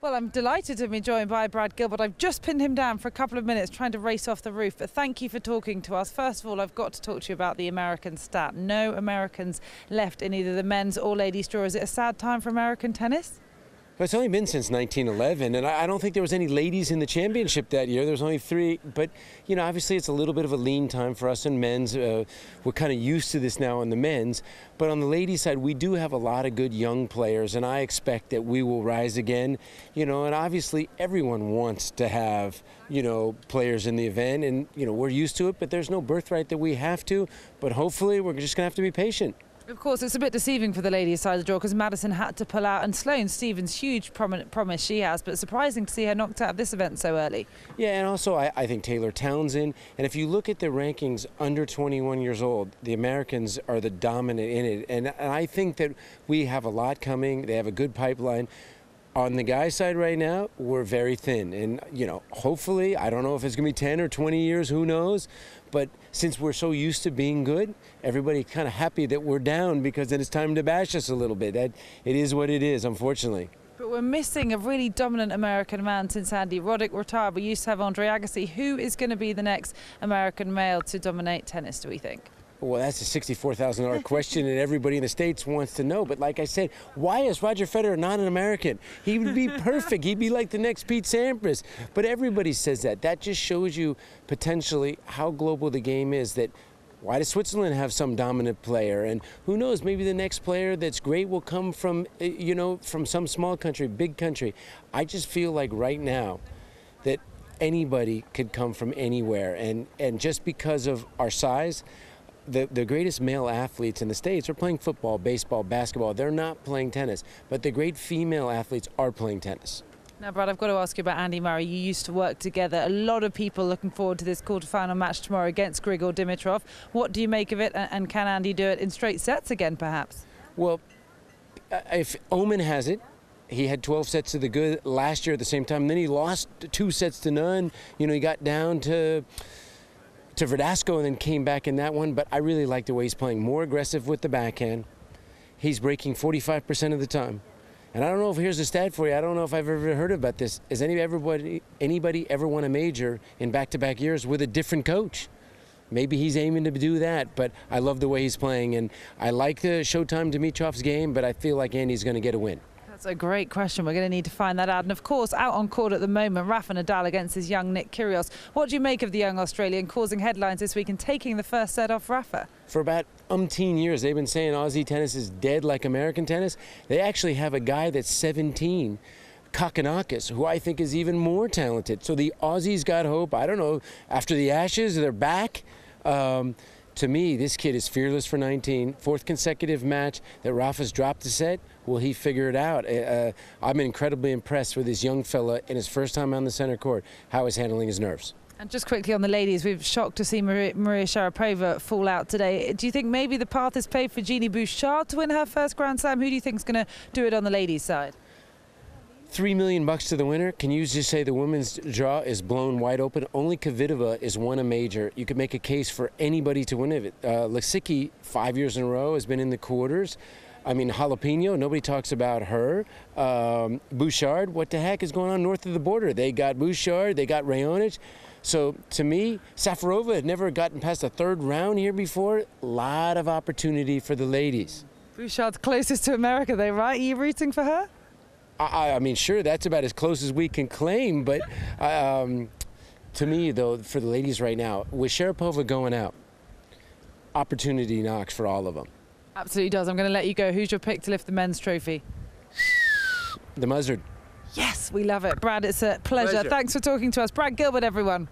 Well, I'm delighted to be joined by Brad Gilbert. I've just pinned him down for a couple of minutes trying to race off the roof, but thank you for talking to us. First of all, I've got to talk to you about the American stat. No Americans left in either the men's or ladies' draw. Is it a sad time for American tennis? Well, it's only been since 1911, and I don't think there was any ladies in the championship that year. There was only 3, but, you know, obviously it's a little bit of a lean time for us in men's. We're kind of used to this now on the men's, but on the ladies' side, we do have a lot of good young players, and I expect that we will rise again, you know, and obviously everyone wants to have, you know, players in the event, and, you know, we're used to it, but there's no birthright that we have to, but hopefully we're just going to have to be patient. Of course, it's a bit deceiving for the ladies' side of the draw because Madison had to pull out, and Sloane Stephens, huge prominent promise she has, but surprising to see her knocked out of this event so early. Yeah, and also I think Taylor Townsend, and if you look at the rankings under 21 years old, the Americans are the dominant in it, and I think that we have a lot coming. They have a good pipeline. On the guys' side right now, we're very thin, and, you know, hopefully, I don't know if it's going to be 10 or 20 years, who knows, but since we're so used to being good, everybody kind of happy that we're down because then it's time to bash us a little bit. It is what it is, unfortunately. But we're missing a really dominant American man since Andy Roddick retired. We used to have Andre Agassi. Who is going to be the next American male to dominate tennis, do we think? Well, that's a $64,000 question and everybody in the States wants to know. But like I said, why is Roger Federer not an American? He would be perfect. He'd be like the next Pete Sampras. But everybody says that. That just shows you potentially how global the game is. That why does Switzerland have some dominant player? And who knows, maybe the next player that's great will come from, you know, from some small country, big country. I just feel like right now that anybody could come from anywhere. And just because of our size, the greatest male athletes in the States are playing football, baseball, basketball. They're not playing tennis, but the great female athletes are playing tennis. Now, Brad, I've got to ask you about Andy Murray. You used to work together. A lot of people looking forward to this quarterfinal match tomorrow against Grigor Dimitrov. What do you make of it, and can Andy do it in straight sets again, perhaps? Well, if Oman has it, he had 12 sets to the good last year at the same time. Then he lost 2 sets to none. You know, he got down to Verdasco and then came back in that one, but I really like the way he's playing. More aggressive with the backhand. He's breaking 45% of the time. And I don't know if here's a stat for you. I don't know if I've ever heard about this. Has anybody ever won a major in back-to-back years with a different coach? Maybe he's aiming to do that, but I love the way he's playing. And I like the Showtime Dimitrov's game, but I feel like Andy's going to get a win. That's a great question. We're going to need to find that out. And of course, out on court at the moment, Rafa Nadal against his young Nick Kyrgios. What do you make of the young Australian causing headlines this week and taking the first set off Rafa? For about umpteen years, they've been saying Aussie tennis is dead like American tennis. They actually have a guy that's 17, Kokkinakis, who I think is even more talented. So the Aussies got hope. I don't know, after the Ashes, they're back. To me, this kid is fearless for 19. 4th consecutive match that Rafa's dropped a set. Will he figure it out? I'm incredibly impressed with this young fella in his first time on the center court, how he's handling his nerves. And just quickly on the ladies, we've shocked to see Maria Sharapova fall out today. Do you think maybe the path is paved for Genie Bouchard to win her first Grand Slam? Who do you think is going to do it on the ladies' side? $3 million to the winner. Can you just say the women's draw is blown wide open? Only Kvitova has won a major. You could make a case for anybody to win it. Lisicki, 5 years in a row, has been in the quarters. I mean, Jalapeno, nobody talks about her. Bouchard, what the heck is going on north of the border? They got Bouchard, they got Raonic. So, to me, Safarova had never gotten past the 3rd round here before. A lot of opportunity for the ladies. Bouchard's closest to America, though, right? Are you rooting for her? I mean, sure, that's about as close as we can claim, but to me, though, for the ladies right now, with Sharapova going out, opportunity knocks for all of them. Absolutely does. I'm going to let you go. Who's your pick to lift the men's trophy? The Muzzard. Yes, we love it. Brad, it's a pleasure. Thanks for talking to us. Brad Gilbert, everyone.